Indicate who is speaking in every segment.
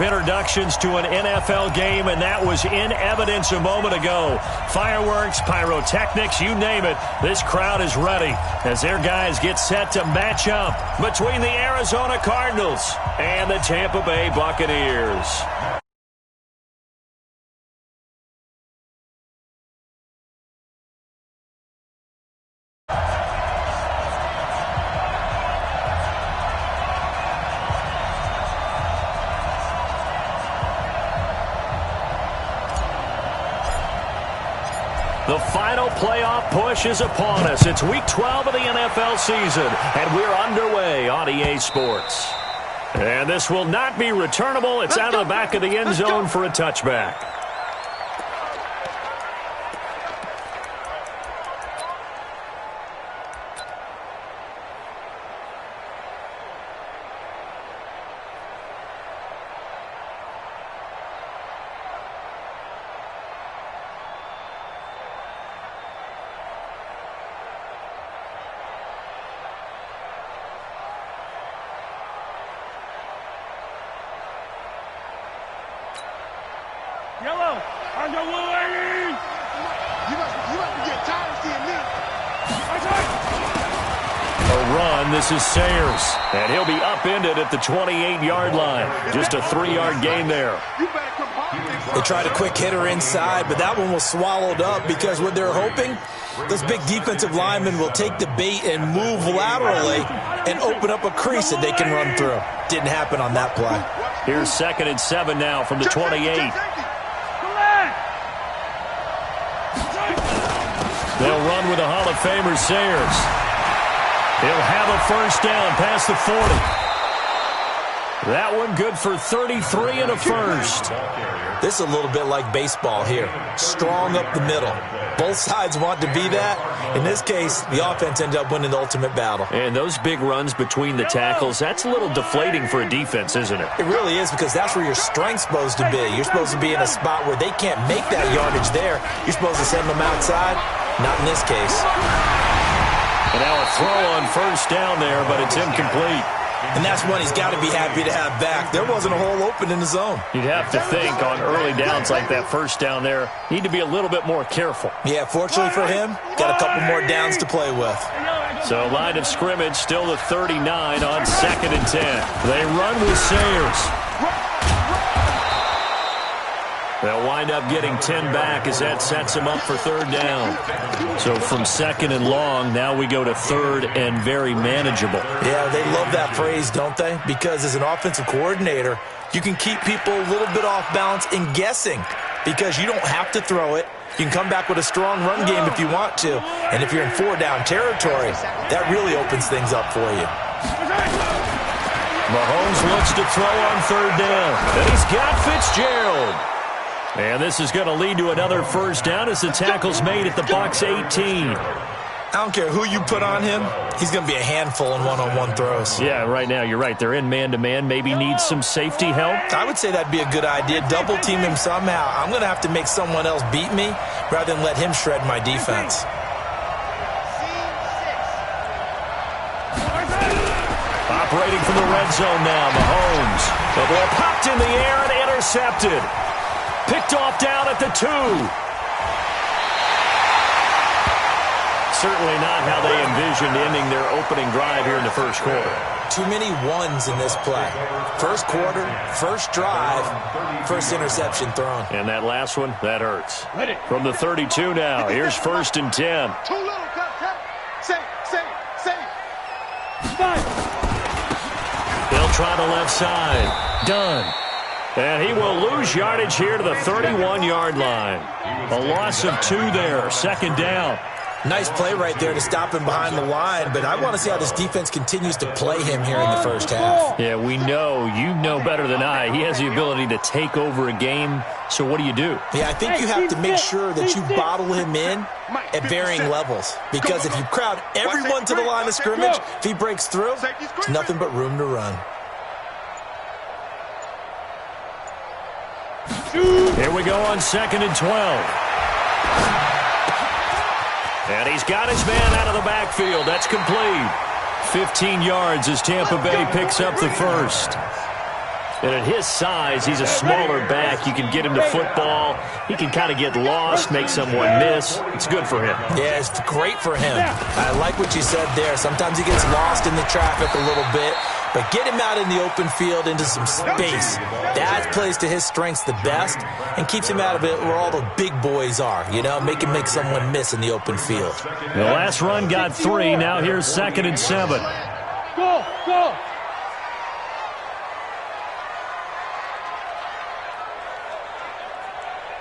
Speaker 1: Introductions to an NFL game, and that was in evidence a moment ago. Fireworks, pyrotechnics, you name it. This crowd is ready as their guys get set to match up between the Arizona Cardinals and the Tampa Bay Buccaneers. The final playoff push is upon us. It's Week 12 of the NFL season, and we're underway on EA Sports. And this will not be returnable. It's out of the back of the end zone for a touchback.
Speaker 2: Yellow, on the way! You must be getting tired of seeing me.
Speaker 1: A run, this is Sayers, and he'll be upended at the 28-yard line. Just a 3-yard gain there.
Speaker 3: They tried a quick hitter inside, but that one was swallowed up because what they're hoping, those big defensive linemen will take the bait and move laterally and open up a crease that they can run through. Didn't happen on that play.
Speaker 1: Here's 2nd and 7 now from the 28. They'll run with a Hall of Famer, Sayers. He'll have a first down past the 40. That one good for 33 and a first.
Speaker 3: This is a little bit like baseball here. Strong up the middle. Both sides want to be that. In this case, the offense ended up winning the ultimate battle.
Speaker 1: And those big runs between the tackles, that's a little deflating for a defense, isn't it?
Speaker 3: It really is, because that's where your strength's supposed to be. You're supposed to be in a spot where they can't make that yardage there. You're supposed to send them outside. Not in this case.
Speaker 1: And now a throw on first down there, but it's incomplete.
Speaker 3: And that's one he's got to be happy to have back. There wasn't a hole open in the zone.
Speaker 1: You'd have to think on early downs like that first down there, need to be a little bit more careful.
Speaker 3: Yeah, fortunately for him, got a couple more downs to play with.
Speaker 1: So line of scrimmage still the 39 on 2nd and 10. They run with Sayers. They'll wind up getting 10 back as that sets them up for 3rd down. So from 2nd and long, now we go to 3rd and very manageable.
Speaker 3: Yeah, they love that phrase, don't they? Because as an offensive coordinator, you can keep people a little bit off balance and guessing because you don't have to throw it. You can come back with a strong run game if you want to. And if you're in 4-down territory, that really opens things up for you.
Speaker 1: Mahomes looks to throw on 3rd down. And he's got Fitzgerald. And this is going to lead to another first down as the tackle's made at the Bucs 18.
Speaker 3: I don't care who you put on him. He's going to be a handful in one-on-one throws.
Speaker 1: Yeah, right now, you're right. They're in man-to-man. Maybe needs some safety help.
Speaker 3: I would say that'd be a good idea. Double team him somehow. I'm going to have to make someone else beat me rather than let him shred my defense.
Speaker 1: Operating from the red zone now, Mahomes. The ball popped in the air and intercepted. Picked off down at the 2. Certainly not how they envisioned ending their opening drive here in the first quarter.
Speaker 3: Too many ones in this play. First quarter, first drive, first interception thrown.
Speaker 1: And that last one, that hurts. From the 32 now, here's 1st and 10.
Speaker 2: Too little, Say.
Speaker 1: They'll try the left side. Done. And he will lose yardage here to the 31-yard line. A loss of 2 there, 2nd down.
Speaker 3: Nice play right there to stop him behind the line, but I want to see how this defense continues to play him here in the first half.
Speaker 1: Yeah, we know. You know better than I. He has the ability to take over a game, so what do you do?
Speaker 3: Yeah, I think you have to make sure that you bottle him in at varying levels, because if you crowd everyone to the line of scrimmage, if he breaks through, there's nothing but room to run.
Speaker 1: Here we go on 2nd and 12. And he's got his man out of the backfield. That's complete. 15 yards as Tampa Bay picks up the first. And at his size, he's a smaller back. You can get him to football. He can kind of get lost, make someone miss. It's good for him.
Speaker 3: Yeah, it's great for him. I like what you said there. Sometimes he gets lost in the traffic a little bit, but get him out in the open field into some space. That plays to his strengths the best and keeps him out of it where all the big boys are, you know, make him make someone miss in the open field.
Speaker 1: The last run got 3. Now here's 2nd and 7.
Speaker 2: Go, go.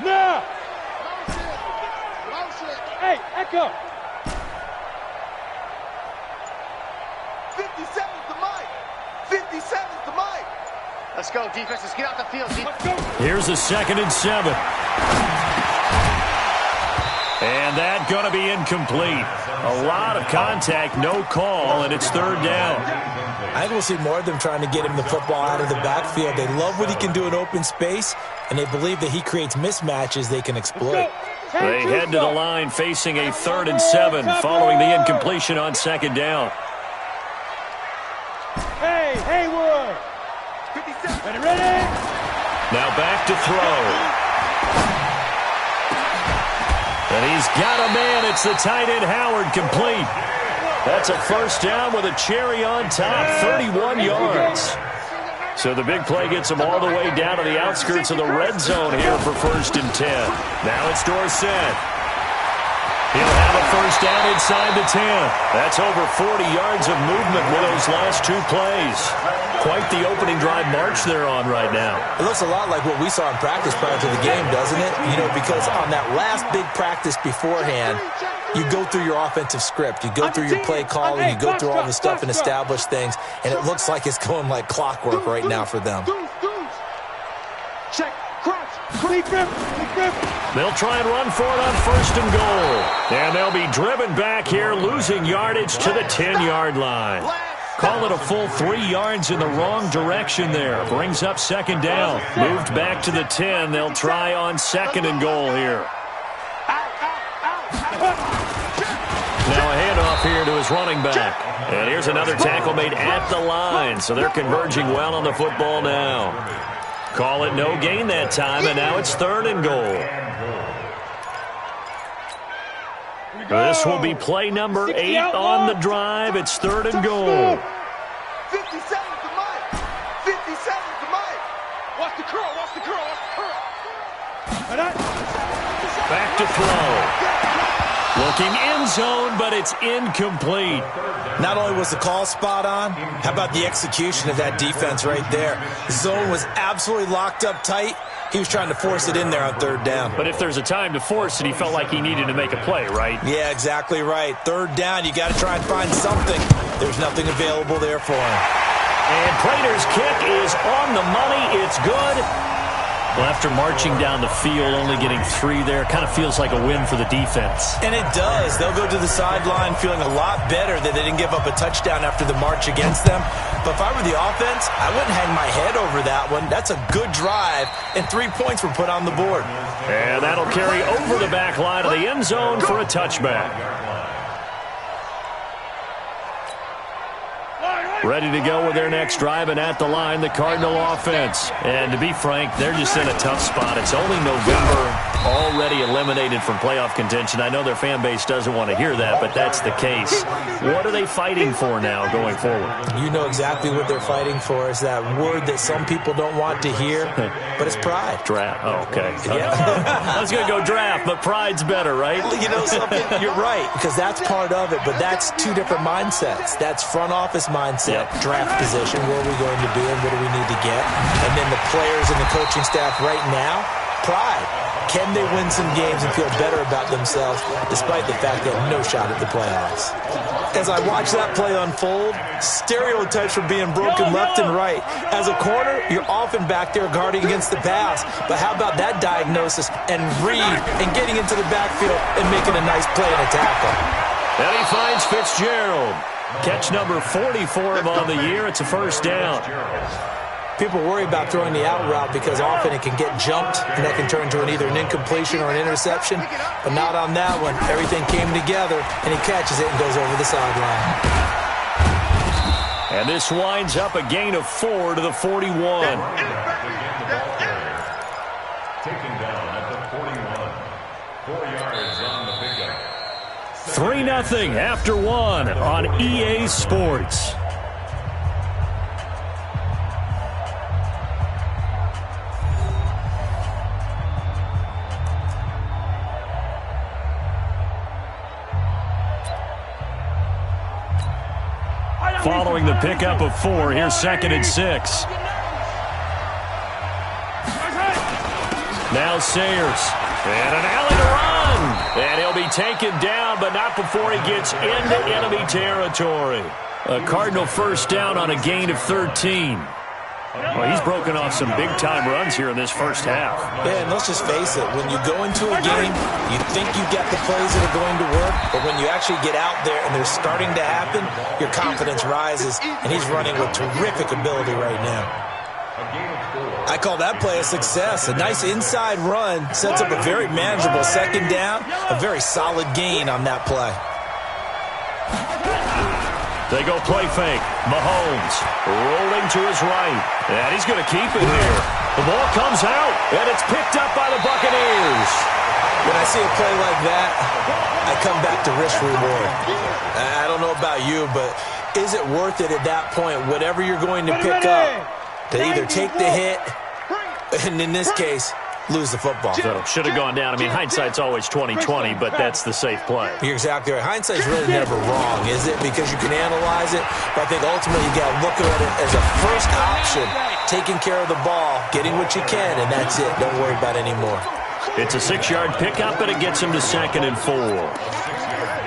Speaker 2: Now. Hey, Echo.
Speaker 4: 57's the mic. 57's the mic. Let's go, defense. Let's get out the field.
Speaker 2: Let's go.
Speaker 1: Here's a 2nd and 7. And that's going to be incomplete. A lot of contact, no call, and it's 3rd down.
Speaker 3: I think we'll see more of them trying to get him the football out of the backfield. They love what he can do in open space, and they believe that he creates mismatches they can exploit.
Speaker 1: They head to the line facing a 3rd and 7 following the incompletion on 2nd down.
Speaker 2: Hey, Haywood.
Speaker 4: 57.
Speaker 2: Ready?
Speaker 1: Now back to throw. And he's got a man. It's the tight end, Howard, complete. That's a 1st down with a cherry on top, 31 yards. So the big play gets him all the way down to the outskirts of the red zone here for 1st and 10. Now it's Dorsett. He'll have a 1st down inside the 10. That's over 40 yards of movement with those last 2 plays. Quite the opening drive march they're on right now.
Speaker 3: It looks a lot like what we saw in practice prior to the game, doesn't it? You know, because on that last big practice beforehand, you go through your offensive script. You go through your play calling. You go through all the stuff and establish things. And it looks like it's going like clockwork right now for them.
Speaker 2: Check, crunch, clean grip.
Speaker 1: They'll try and run for it on 1st and goal. And they'll be driven back here, losing yardage to the 10-yard line. Call it a full 3 yards in the wrong direction there. Brings up 2nd down. Moved back to the 10. They'll try on 2nd and goal here. Now a handoff here to his running back. And here's another tackle made at the line. So they're converging well on the football now. Call it no gain that time, and now it's 3rd and goal. This will be play number 8 on the drive. It's 3rd and goal.
Speaker 4: 57's the mic. 57's the mic.
Speaker 2: Watch the curl, watch the curl, watch the curl.
Speaker 1: Back to throw. Looking end zone, but it's incomplete.
Speaker 3: Not only was the call spot on, how about the execution of that defense right there? The zone was absolutely locked up tight. He was trying to force it in there on 3rd down.
Speaker 1: But if there's a time to force it, he felt like he needed to make a play, right?
Speaker 3: Yeah, exactly right. 3rd down, you got to try and find something. There's nothing available there for him.
Speaker 1: And Prater's kick is on the money. It's good. Well, after marching down the field, only getting 3 there, kind of feels like a win for the defense.
Speaker 3: And it does. They'll go to the sideline feeling a lot better that they didn't give up a touchdown after the march against them. But if I were the offense, I wouldn't hang my head over that one. That's a good drive, and 3 points were put on the board.
Speaker 1: And that'll carry over the back line of the end zone for a touchback. Ready to go with their next drive, and at the line, the Cardinal offense. And to be frank, they're just in a tough spot. It's only November, already eliminated from playoff contention. I know their fan base doesn't want to hear that, but that's the case. What are they fighting for now going forward?
Speaker 3: You know exactly what they're fighting for. Is that word that some people don't want to hear, but it's pride.
Speaker 1: Draft. Oh, okay.
Speaker 3: Yeah.
Speaker 1: I was going to go draft, but pride's better, right?
Speaker 3: You know something? You're right, because that's part of it, but that's 2 different mindsets. That's front office mindset. Yep. Draft position, where are we going to be and what do we need to get? And then the players and the coaching staff right now, pride. Can they win some games and feel better about themselves despite the fact they have no shot at the playoffs? As I watch that play unfold, stereotypes are being broken left and right. As a corner, you're often back there guarding against the pass. But how about that diagnosis and read and getting into the backfield and making a nice play and a tackle?
Speaker 1: And he finds Fitzgerald. Catch number 44 of on the year. It's a 1st down.
Speaker 3: People worry about throwing the out route because often it can get jumped, and that can turn into either an incompletion or an interception. But not on that one. Everything came together, and he catches it and goes over the sideline.
Speaker 1: And this winds up a gain of 4 to the 41.
Speaker 5: Taken down at the 41. 4 yards on the pickup.
Speaker 1: 3-0 after 1 on EA Sports. Following the pickup of 4, here's 2nd and 6. Now Sayers. And an alley to run. And he'll be taken down, but not before he gets into enemy territory. A Cardinal first down on a gain of 13. Well, he's broken off some big-time runs here in this first half.
Speaker 3: Yeah, and let's just face it. When you go into a game, you think you get the plays that are going to work, but when you actually get out there and they're starting to happen, your confidence rises, and he's running with terrific ability right now. I call that play a success. A nice inside run sets up a very manageable 2nd down, a very solid gain on that play.
Speaker 1: They go play fake. Mahomes rolling to his right. And he's going to keep it here. The ball comes out, and it's picked up by the Buccaneers.
Speaker 3: When I see a play like that, I come back to risk reward. I don't know about you, but is it worth it at that point, whatever you're going to pick up, to either take the hit, and in this case, lose the football?
Speaker 1: So should have gone down. I mean, hindsight's always 20/20, but that's the safe play.
Speaker 3: You're exactly right. Hindsight's really never wrong, is it? Because you can analyze it, but I think ultimately you got to look at it as a first option, taking care of the ball, getting what you can, and that's it. Don't worry about it anymore.
Speaker 1: It's a 6-yard pickup, and it gets him to 2nd and 4.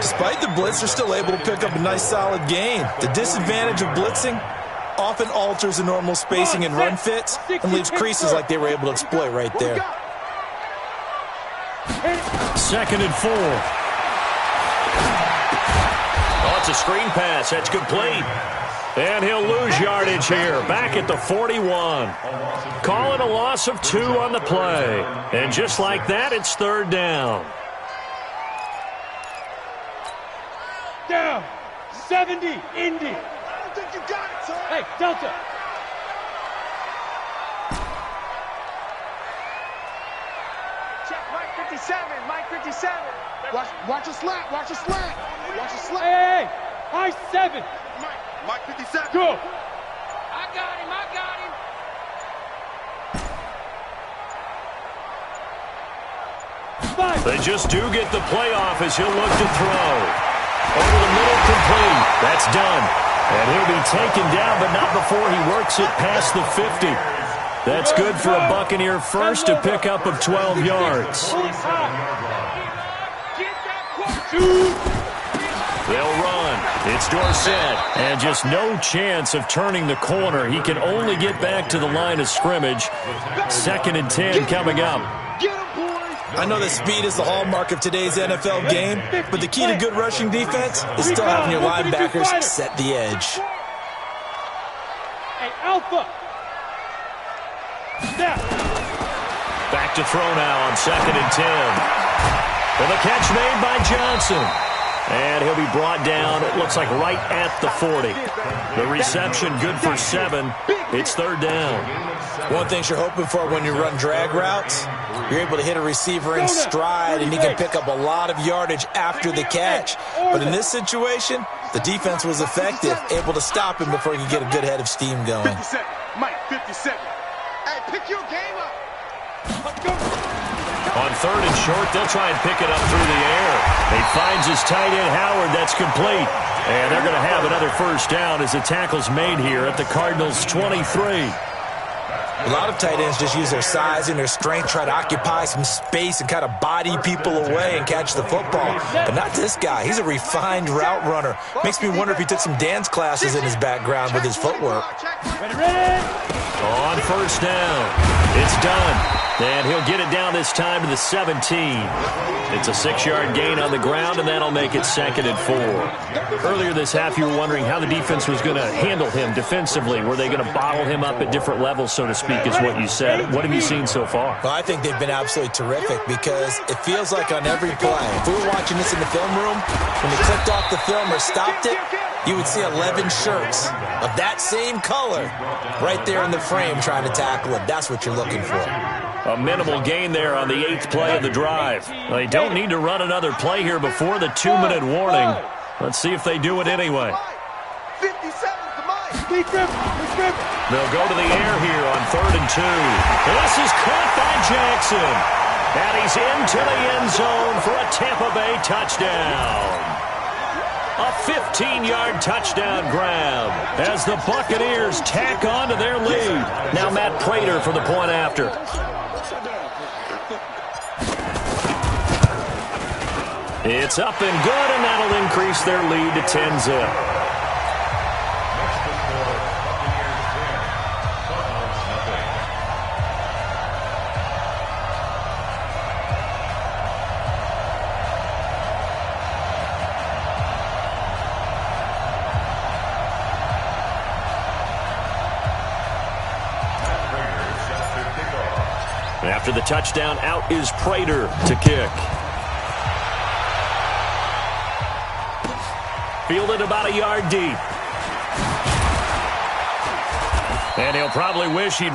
Speaker 3: Despite the blitz, they're still able to pick up a nice, solid gain. The disadvantage of blitzing often alters the normal spacing and run fits and leaves creases like they were able to exploit right there.
Speaker 1: 2nd and 4. Oh, it's a screen pass. That's complete. And he'll lose yardage here. Back at the 41. Call it a loss of 2 on the play. And just like that, it's 3rd down.
Speaker 2: Down. 70, Indy.
Speaker 4: I don't think you got it, son.
Speaker 2: Hey, Delta.
Speaker 4: Check Mike 57, Mike 57.
Speaker 2: Watch a slant, watch a slant. Watch a slant. Hey, high 7.
Speaker 4: Mike 57.
Speaker 2: Go.
Speaker 4: I got him, I got him.
Speaker 2: 5.
Speaker 1: They just do get the playoff as he'll look to throw. Over the middle, complete. That's done. And he'll be taken down, but not before he works it past the 50. That's good for a Buccaneer first, a pickup of 12 yards. They'll run. It's Dorsett. And just no chance of turning the corner. He can only get back to the line of scrimmage. 2nd and 10 coming up.
Speaker 3: I know that speed is the hallmark of today's NFL game, but the key to good rushing defense is still having your linebackers set the edge.
Speaker 2: Hey, Alpha. Snap.
Speaker 1: Back to throw now on 2nd and 10. Well, the catch made by Johnson. And he'll be brought down, it looks like right at the 40. The reception good for 7. It's 3rd down.
Speaker 3: One thing you're hoping for when you run drag routes, you're able to hit a receiver in stride and he can pick up a lot of yardage after the catch. But in this situation, the defense was effective, able to stop him before he could get a good head of steam going.
Speaker 4: 57, Mike 57. Hey, pick your game up. Let's go.
Speaker 1: On 3rd and short, they'll try and pick it up through the air. He finds his tight end, Howard. That's complete. And they're going to have another first down as the tackle's made here at the Cardinals' 23.
Speaker 3: A lot of tight ends just use their size and their strength, try to occupy some space and kind of body people away and catch the football. But not this guy. He's a refined route runner. Makes me wonder if he took some dance classes in his background with his footwork.
Speaker 2: Ready.
Speaker 1: On first down, it's done. And he'll get it down this time to the 17. It's a 6-yard gain on the ground, and that'll make it 2nd and 4. Earlier this half, you were wondering how the defense was going to handle him defensively. Were they going to bottle him up at different levels, so to speak, is what you said. What have you seen so far?
Speaker 3: Well, I think they've been absolutely terrific because it feels like on every play, if we were watching this in the film room, when they clicked off the film or stopped it, you would see 11 shirts of that same color right there in the frame trying to tackle him. That's what you're looking for.
Speaker 1: A minimal gain there on the 8th play of the drive. They don't need to run another play here before the 2-minute warning. Let's see if they do it anyway.
Speaker 4: 57's the Mike.
Speaker 1: They'll go to the air here on 3rd and 2. This is caught by Jackson. And he's into the end zone for a Tampa Bay touchdown. A 15-yard touchdown grab as the Buccaneers tack on to their lead. Now Matt Prater for the point after. It's up and good, and that'll increase their lead to 10-zip. After the touchdown, out is Prater to kick. Fielded about a yard deep. And he'll probably wish he'd